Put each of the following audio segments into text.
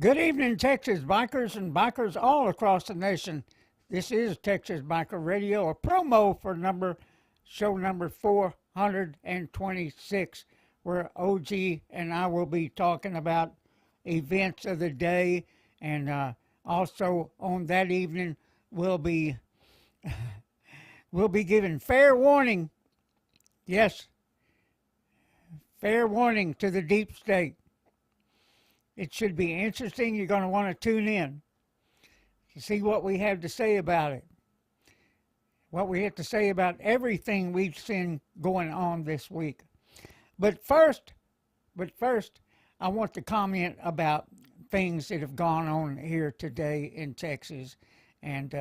Good evening, Texas bikers and bikers all across the nation. This is Texas Biker Radio, a promo for show number 426, where OG and I will be talking about events of the day, and also on that evening we'll be giving fair warning. Yes, fair warning to the deep state. It should be interesting. You're going to want to tune in to see what we have to say about it. What we have to say about everything we've seen going on this week. But first, I want to comment about things that have gone on here today in Texas. And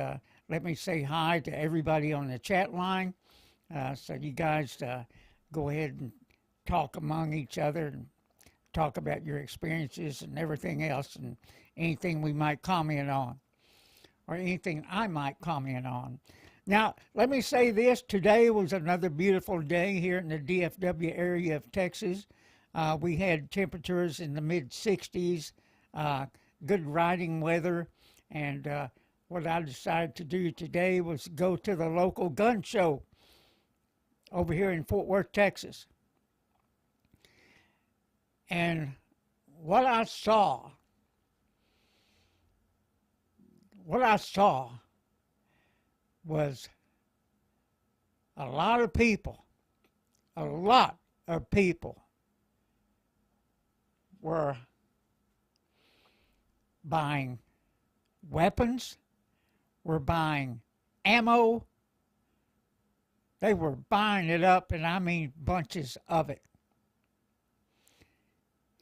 let me say hi to everybody on the chat line. So you guys go ahead and talk among each other and talk about your experiences and everything else and anything we might comment on or anything I might comment on. Now, let me say this. Today was another beautiful day here in the DFW area of Texas. We had temperatures in the mid-60s, good riding weather, and what I decided to do today was go to the local gun show over here in Fort Worth, Texas. And what I saw was a lot of people were buying weapons, were buying ammo. They were buying it up, and I mean bunches of it.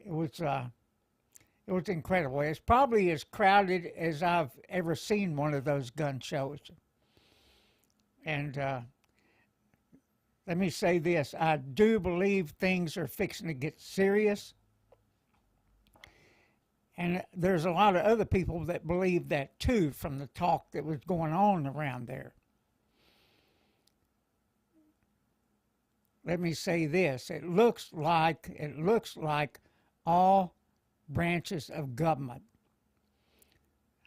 It was incredible. It's probably as crowded as I've ever seen one of those gun shows. And let me say this. I do believe things are fixing to get serious. And there's a lot of other people that believe that too from the talk that was going on around there. Let me say this. It looks like all branches of government.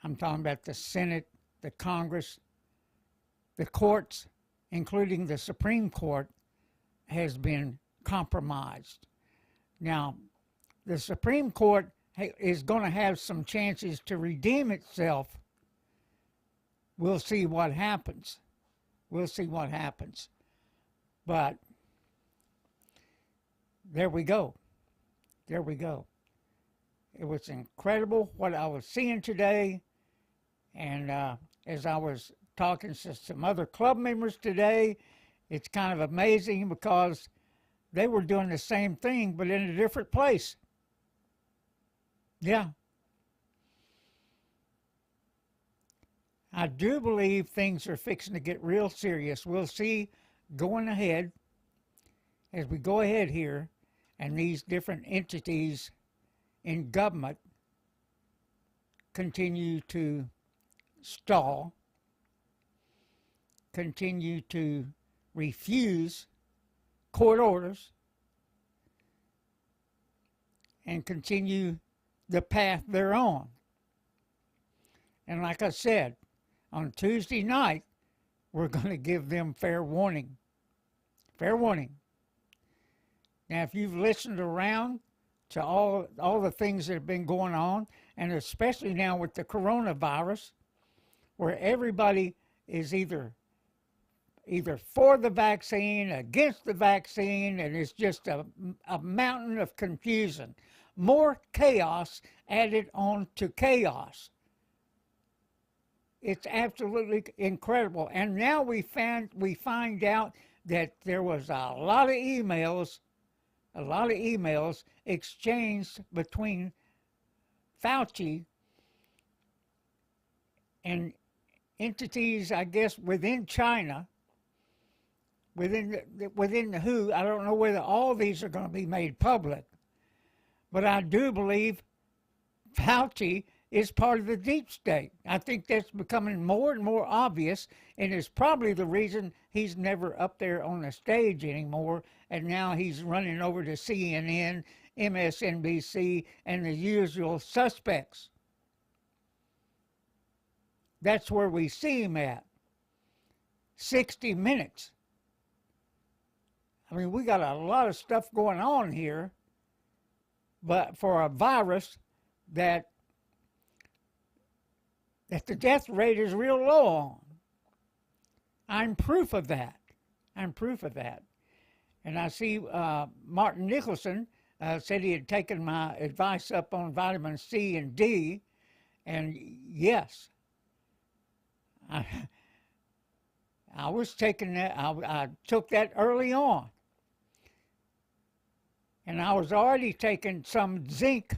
I'm talking about the Senate, the Congress, the courts, including the Supreme Court, has been compromised. Now, the Supreme Court is going to have some chances to redeem itself. We'll see what happens. But there we go. It was incredible what I was seeing today. And as I was talking to some other club members today, it's kind of amazing because they were doing the same thing, but in a different place. Yeah. I do believe things are fixing to get real serious. We'll see going ahead, as we go ahead here, and these different entities in government continue to stall, continue to refuse court orders, and continue the path they're on. And like I said, on Tuesday night, we're going to give them fair warning. Fair warning. Now, if you've listened around to all the things that have been going on, and especially now with the coronavirus, where everybody is either for the vaccine, against the vaccine, and it's just a mountain of confusion. More chaos added on to chaos. It's absolutely incredible. And now we find out that there was a lot of emails exchanged between Fauci and entities, I guess, within China, within the WHO. I don't know whether all these are going to be made public, but I do believe Fauci is part of the deep state. I think that's becoming more and more obvious, and is probably the reason he's never up there on the stage anymore, and now he's running over to CNN, MSNBC, and the usual suspects. That's where we see him at. 60 Minutes. I mean, we got a lot of stuff going on here, but for a virus that the death rate is real low on. I'm proof of that. I'm proof of that. And I see Martin Nicholson said he had taken my advice up on vitamin C and D, and yes, I was taking that. I took that early on, and I was already taking some zinc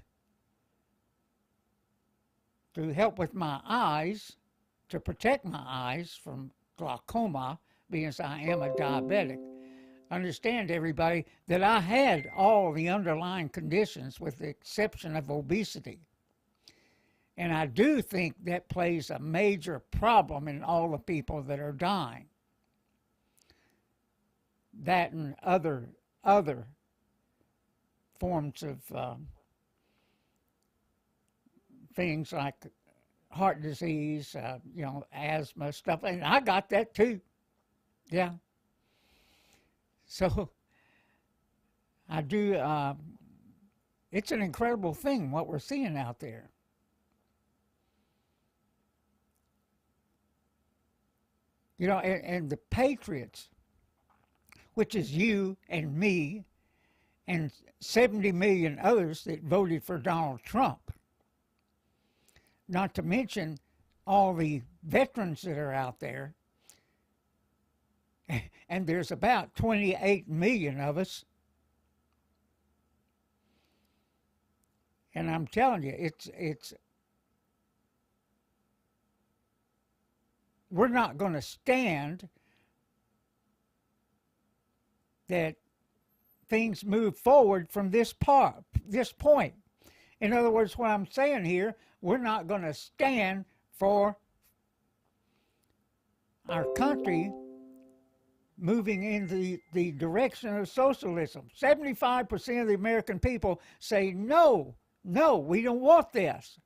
to help with my eyes, to protect my eyes from glaucoma, because I am a diabetic. Understand, everybody, that I had all the underlying conditions with the exception of obesity. And I do think that plays a major problem in all the people that are dying. That and other forms of things like heart disease, asthma, stuff. And I got that too. Yeah. So I do, it's an incredible thing what we're seeing out there. And the patriots, which is you and me and 70 million others that voted for Donald Trump, not to mention all the veterans that are out there. And there's about 28 million of us. And I'm telling you, it's we're not going to stand that things move forward from this point. In other words, what I'm saying here, we're not going to stand for our country moving in the direction of socialism. 75% of the American people say, no, we don't want this.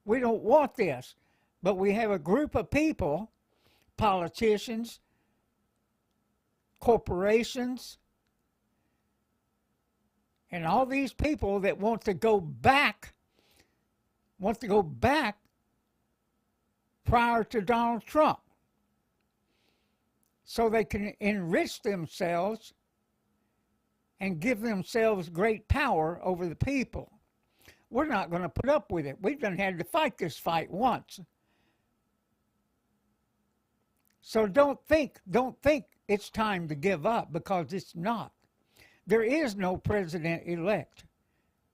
We don't want this. But we have a group of people, politicians, corporations, and all these people that want to go back prior to Donald Trump, so they can enrich themselves and give themselves great power over the people. We're not going to put up with it. We've done had to fight this fight once. So don't think it's time to give up, because it's not. There is no president-elect.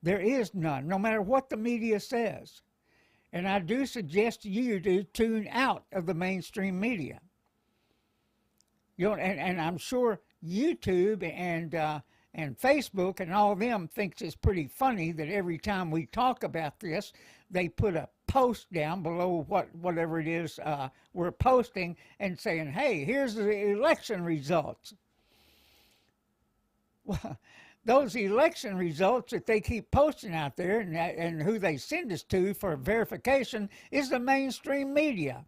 There is none, no matter what the media says. And I do suggest you to tune out of the mainstream media. And I'm sure YouTube and Facebook and all of them thinks it's pretty funny that every time we talk about this, they put a post down below whatever it is we're posting and saying, hey, here's the election results. Well, those election results that they keep posting out there and who they send us to for verification is the mainstream media.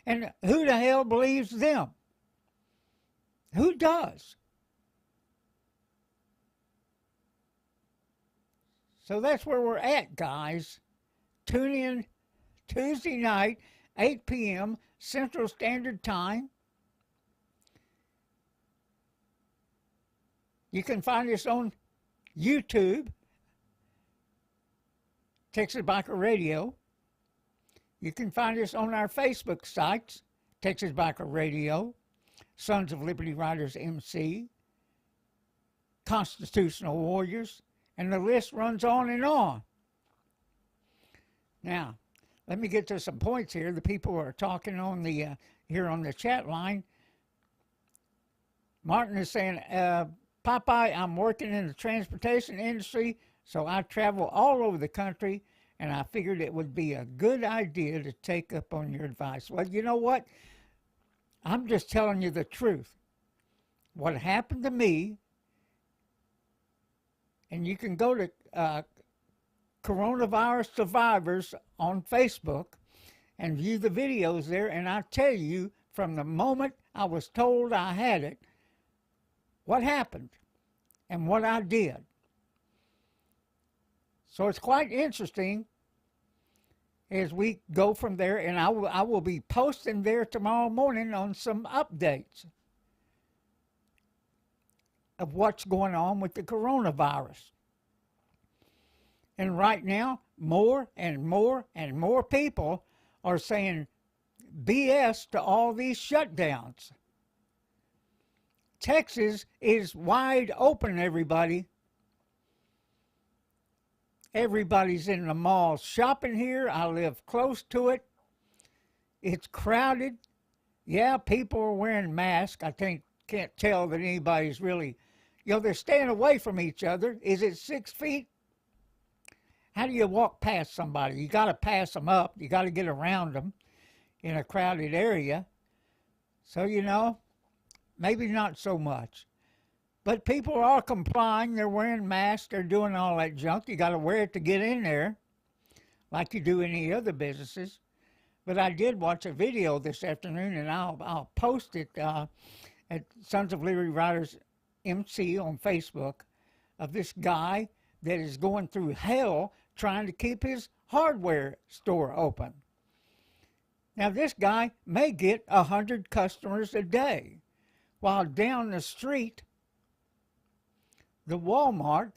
And who the hell believes them? Who does? So that's where we're at, guys. Tune in Tuesday night, 8 p.m. Central Standard Time. You can find us on YouTube, Texas Biker Radio. You can find us on our Facebook sites, Texas Biker Radio, Sons of Liberty Riders MC, Constitutional Warriors, and the list runs on and on. Now, let me get to some points here. The people who are talking on the here on the chat line. Martin is saying, Popeye, I'm working in the transportation industry, so I travel all over the country, and I figured it would be a good idea to take up on your advice. Well, you know what? I'm just telling you the truth. What happened to me, and you can go to Coronavirus Survivors on Facebook, and view the videos there, and I tell you, from the moment I was told I had it, what happened and what I did. So it's quite interesting as we go from there, and I will be posting there tomorrow morning on some updates of what's going on with the coronavirus. And right now, more and more and more people are saying BS to all these shutdowns. Texas is wide open, everybody. Everybody's in the malls shopping here. I live close to it. It's crowded. Yeah, people are wearing masks. I can't tell that anybody's really, they're staying away from each other. Is it 6 feet? How do you walk past somebody? You got to pass them up. You got to get around them in a crowded area. So, maybe not so much. But people are complying. They're wearing masks. They're doing all that junk. You got to wear it to get in there, like you do any other businesses. But I did watch a video this afternoon, and I'll post it at Sons of Liberty Riders MC on Facebook, of this guy that is going through hell trying to keep his hardware store open. Now, this guy may get 100 customers a day, while down the street, the Walmart,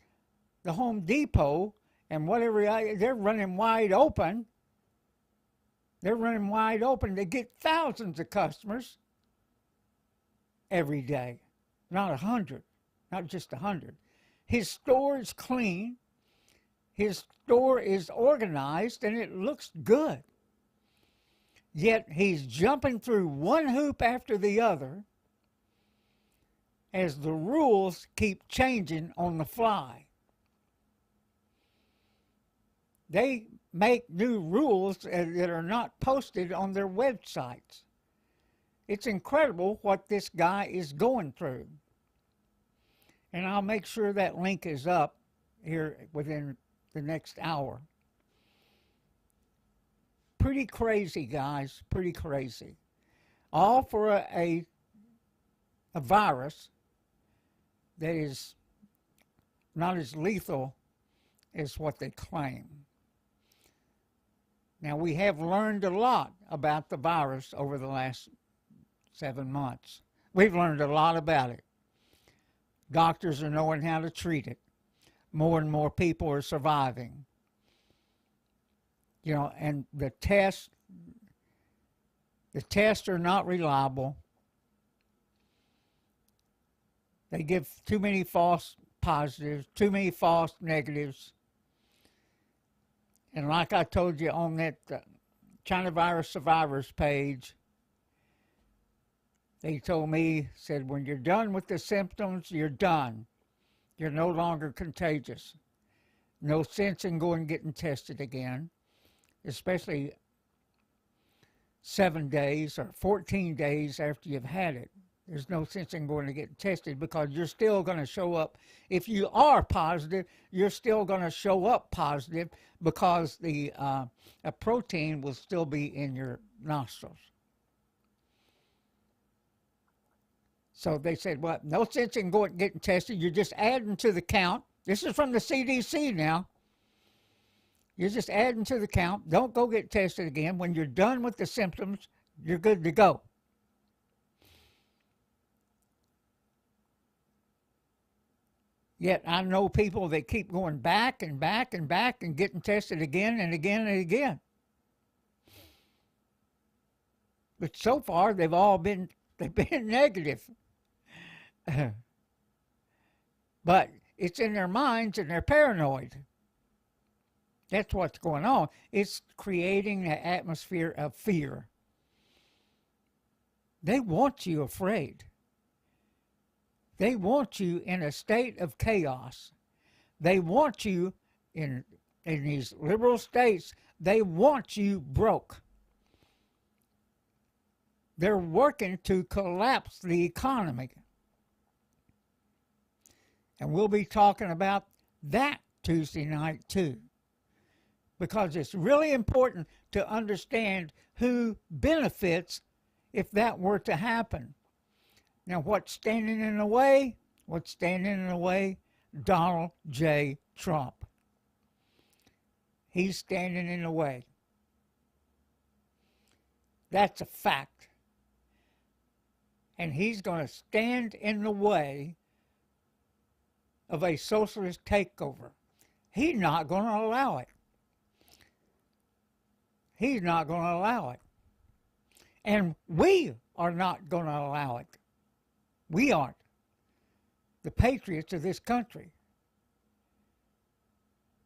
the Home Depot, and whatever, they're running wide open. They're running wide open. They get thousands of customers every day, not 100, not just 100. His store is clean. His store is organized, and it looks good. Yet he's jumping through one hoop after the other as the rules keep changing on the fly. They make new rules that are not posted on their websites. It's incredible what this guy is going through. And I'll make sure that link is up here within the next hour. Pretty crazy, guys, pretty crazy. All for a virus that is not as lethal as what they claim. Now, we have learned a lot about the virus over the last 7 months. We've learned a lot about it. Doctors are knowing how to treat it. More and more people are surviving. And the tests are not reliable. They give too many false positives, too many false negatives. And like I told you on that China Virus Survivors page, they told me, said, when you're done with the symptoms, you're done. You're no longer contagious. No sense in going and getting tested again, especially 7 days or 14 days after you've had it. There's no sense in going to get tested because you're still going to show up. If you are positive, you're still going to show up positive because a protein will still be in your nostrils. So they said, well, no sense in going and getting tested. You're just adding to the count. This is from the CDC now. You're just adding to the count. Don't go get tested again. When you're done with the symptoms, you're good to go. Yet I know people that keep going back and back and back and getting tested again and again and again. But so far, they've been negative. But it's in their minds and they're paranoid. That's what's going on. It's creating an atmosphere of fear. They want you afraid. They want you in a state of chaos. They want you in these liberal states, they want you broke. They're working to collapse the economy. And we'll be talking about that Tuesday night too. because it's really important to understand who benefits if that were to happen. Now, what's standing in the way? What's standing in the way? Donald J. Trump. He's standing in the way. That's a fact. And he's going to stand in the way of a socialist takeover. He's not going to allow it. He's not going to allow it. And we are not going to allow it. We aren't. The patriots of this country.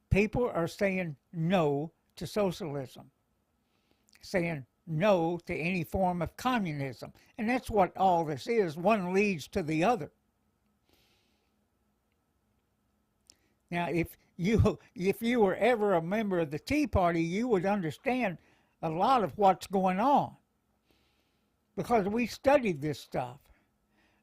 People are saying no to socialism, saying no to any form of communism. And that's what all this is. One leads to the other. Now, if you were ever a member of the Tea Party, you would understand a lot of what's going on, because we studied this stuff.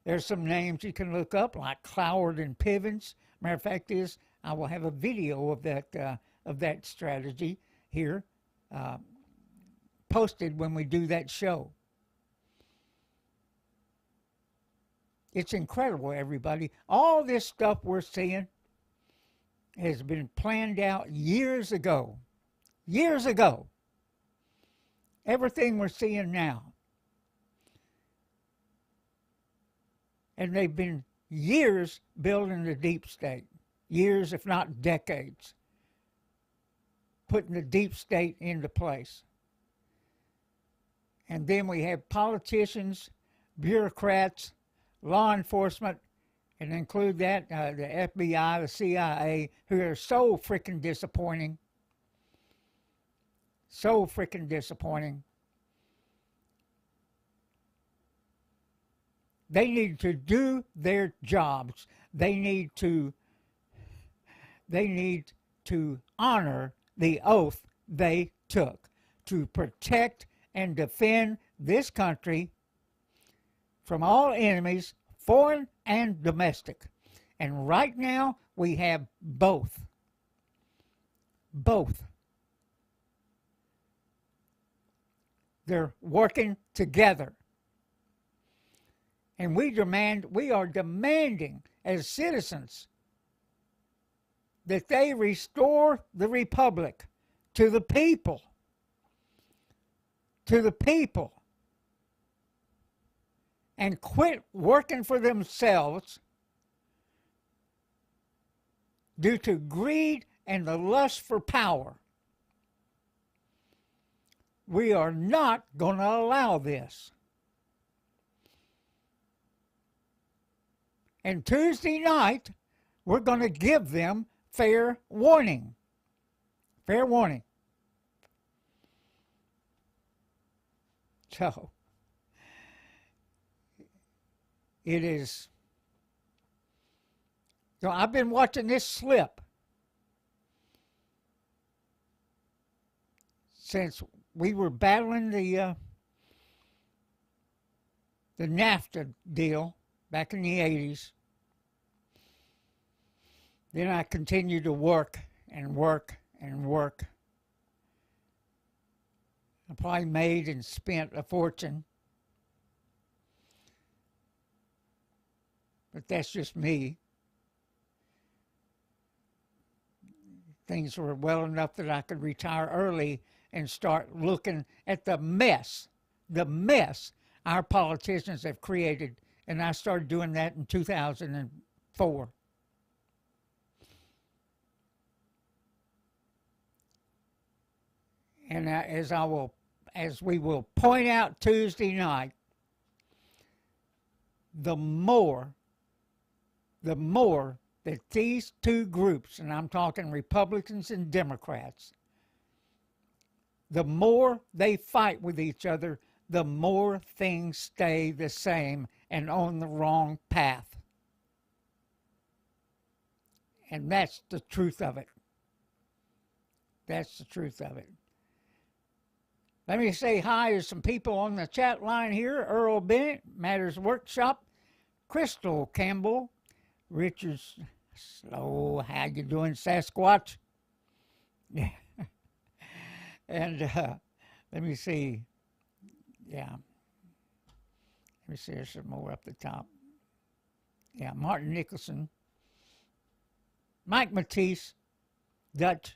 There's some names you can look up, like Cloward and Pivens. Matter of fact is, I will have a video of that strategy here posted when we do that show. It's incredible, everybody. All this stuff we're seeing has been planned out years ago. Years ago. Everything we're seeing now. And they've been years building the deep state. Years, if not decades. Putting the deep state into place. And then we have politicians, bureaucrats, law enforcement, and include that the FBI, the CIA, who are so freaking disappointing. So freaking disappointing. They need to do their jobs. They need to honor the oath they took to protect and defend this country from all enemies, foreign and domestic. And right now, we have both. Both. They're working together. And we are demanding as citizens that they restore the republic to the people. To the people. And quit working for themselves due to greed and the lust for power. We are not going to allow this. And Tuesday night, we're going to give them fair warning. Fair warning. So, it is. So I've been watching this slip since we were battling the NAFTA deal back in the 80s. Then I continued to work and work and work. I probably made and spent a fortune. But that's just me. Things were well enough that I could retire early and start looking at the mess our politicians have created. And I started doing that in 2004. And as we will point out Tuesday night, the more that these two groups, and I'm talking Republicans and Democrats, the more they fight with each other, the more things stay the same and on the wrong path. And that's the truth of it. That's the truth of it. Let me say hi to some people on the chat line here. Earl Bennett, Matters Workshop, Crystal Campbell, Richard Slow, how you doing, Sasquatch? Yeah. And let me see. Yeah. Let me see. There's some more up the top. Yeah, Martin Nicholson, Mike Matisse, Dutch.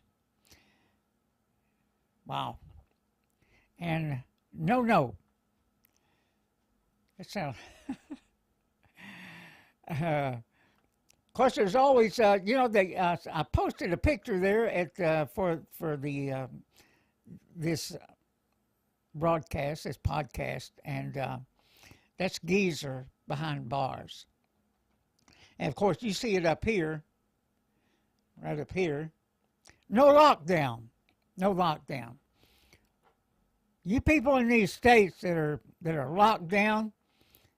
Wow. And no. That sounds. Of course, there's always, they. I posted a picture there at for the this broadcast, this podcast, and that's Geezer behind bars. And of course, you see it up here, right up here. No lockdown, no lockdown. You people in these states that are locked down,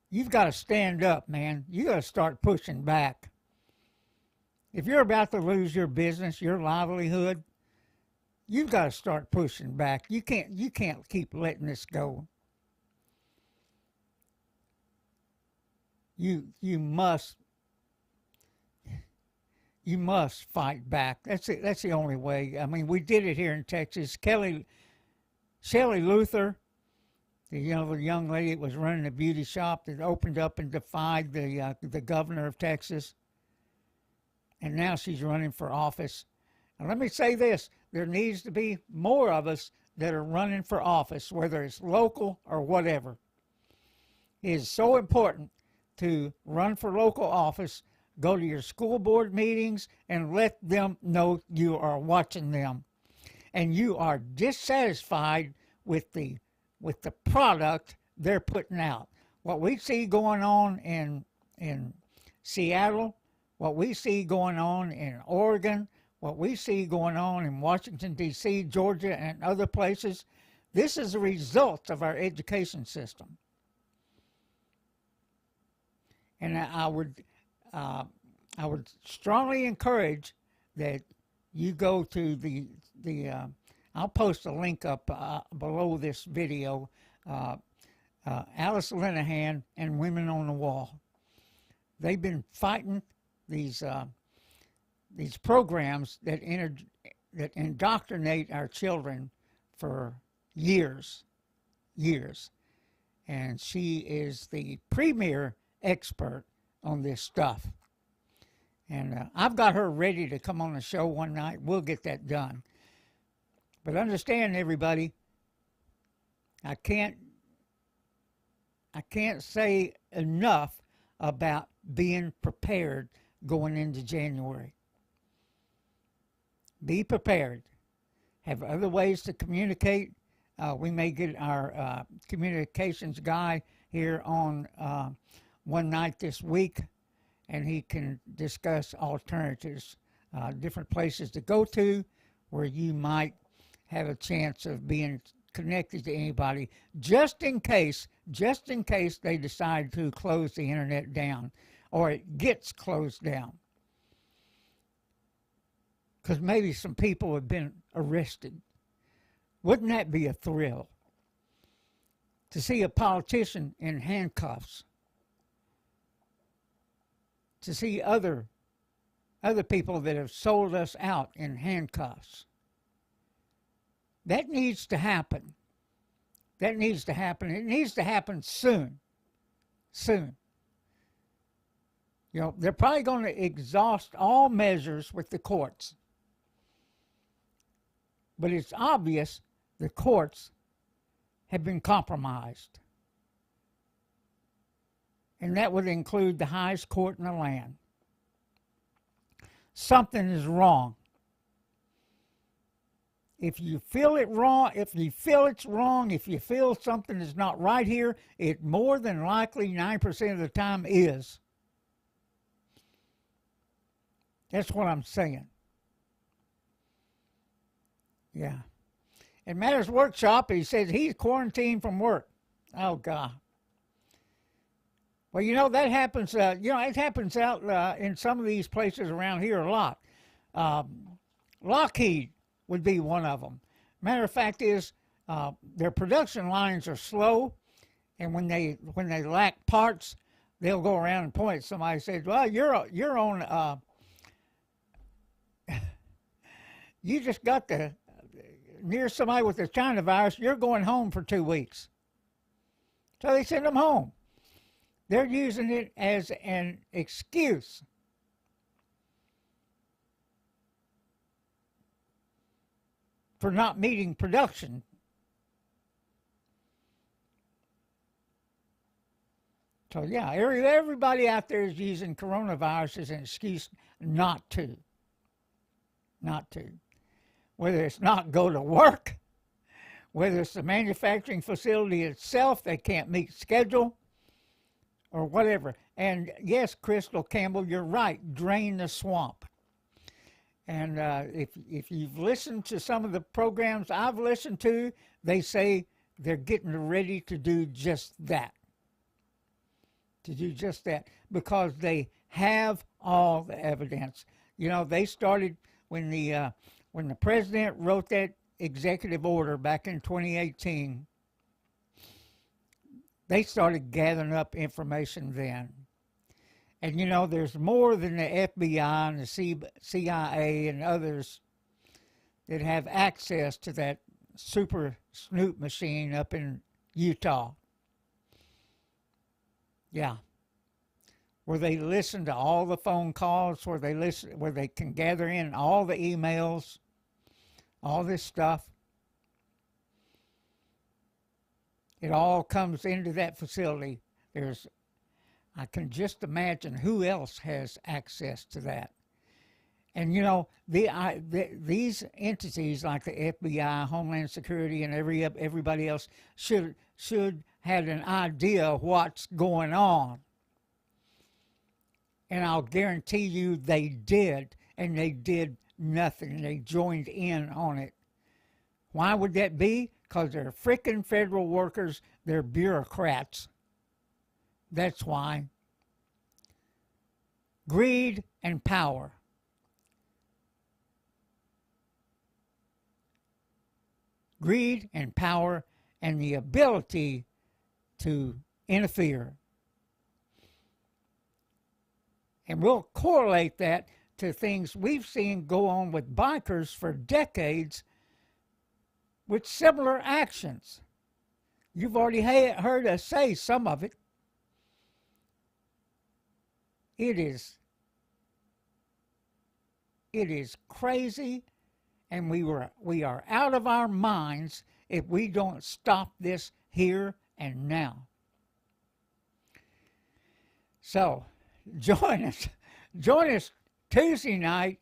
you've got to stand up, man. You got to start pushing back. If you're about to lose your business, your livelihood, you've got to start pushing back. You can't keep letting this go. You must fight back. That's it. That's the only way. I mean, we did it here in Texas. Shelley Luther, the young lady that was running a beauty shop that opened up and defied the governor of Texas, and now she's running for office. And let me say this: there needs to be more of us that are running for office, whether it's local or whatever. It is so important to run for local office. Go to your school board meetings and let them know you are watching them, and you are dissatisfied with the product they're putting out. What we see going on in Seattle, what we see going on in Oregon, what we see going on in Washington, D.C., Georgia, and other places, this is a result of our education system. And I would strongly encourage that you go to the I'll post a link up below this video, Alice Linehan and Women on the Wall. They've been fighting these programs that indoctrinate our children for years. And she is the premier expert on this stuff. And I've got her ready to come on the show one night. We'll get that done. But understand, everybody, I can't say enough about being prepared going into January. Be prepared. Have other ways to communicate. We may get our communications guy here on one night this week, and he can discuss alternatives, different places to go to where you might have a chance of being connected to anybody, just in case they decide to close the internet down or it gets closed down. Because maybe some people have been arrested. Wouldn't that be a thrill? To see a politician in handcuffs. To see other people that have sold us out in handcuffs. That needs to happen. That needs to happen. It needs to happen soon. Soon. They're probably going to exhaust all measures with the courts. But it's obvious the courts have been compromised. And that would include the highest court in the land. Something is wrong. If you feel it wrong, if you feel it's wrong, if you feel something is not right here, it more than likely 9% of the time is. That's what I'm saying. Yeah. In Matters Workshop, he says he's quarantined from work. Oh, God. Well, that happens, it happens out in some of these places around here a lot. Lockheed would be one of them. Matter of fact is, their production lines are slow, and when they lack parts, they'll go around and point at somebody and say, well, you're on, you just got the near somebody with the China virus, you're going home for 2 weeks. So they send them home. They're using it as an excuse for not meeting production. So yeah, everybody out there is using coronavirus as an excuse not to. Not to. Whether it's not go to work, whether it's the manufacturing facility itself, they can't meet schedule, or whatever. And yes, Crystal Campbell, you're right, drain the swamp. And if you've listened to some of the programs I've listened to, they say they're getting ready to do just that. To do just that, because they have all the evidence. You know, they started when the president wrote that executive order back in 2018. They started gathering up information then. And, you know, there's more than the FBI and the CIA and others that have access to that super snoop machine up in Utah. Yeah. Where they listen to all the phone calls, where they can gather in all the emails, all this stuff. It all comes into that facility. I can just imagine who else has access to that. And, you know, these entities like the FBI, Homeland Security, and everybody else should have an idea of what's going on. And I'll guarantee you they did, and they did nothing. They joined in on it. Why would that be? Because they're frickin' federal workers. They're bureaucrats. That's why. Greed and power. Greed and power and the ability to interfere. And we'll correlate that to things we've seen go on with bikers for decades with similar actions. You've already heard us say some of it. It is crazy, and we are out of our minds if we don't stop this here and now. So, join us Tuesday night,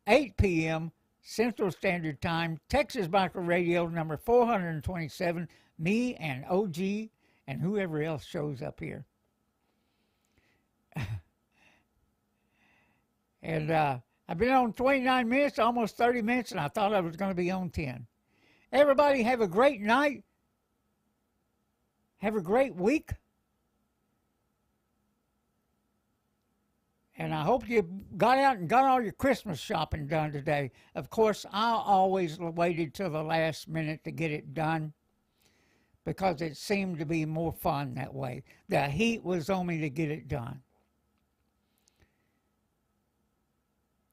8 p.m. Central Standard Time, Texas Biker Radio number 427, me and OG and whoever else shows up here. And I've been on 29 minutes, almost 30 minutes, and I thought I was going to be on 10. Everybody have a great night. Have a great week. And I hope you got out and got all your Christmas shopping done today. Of course, I always waited till the last minute to get it done because it seemed to be more fun that way. The heat was on me to get it done.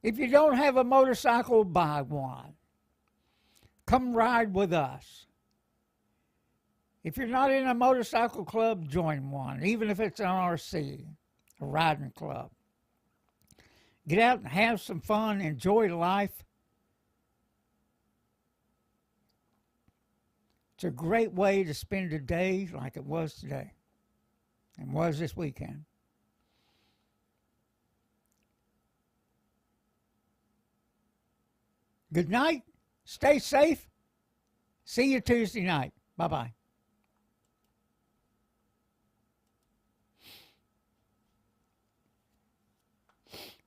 If you don't have a motorcycle, buy one. Come ride with us. If you're not in a motorcycle club, join one, even if it's an RC, a riding club. Get out and have some fun, enjoy life. It's a great way to spend a day like it was today and was this weekend. Good night. Stay safe. See you Tuesday night. Bye-bye.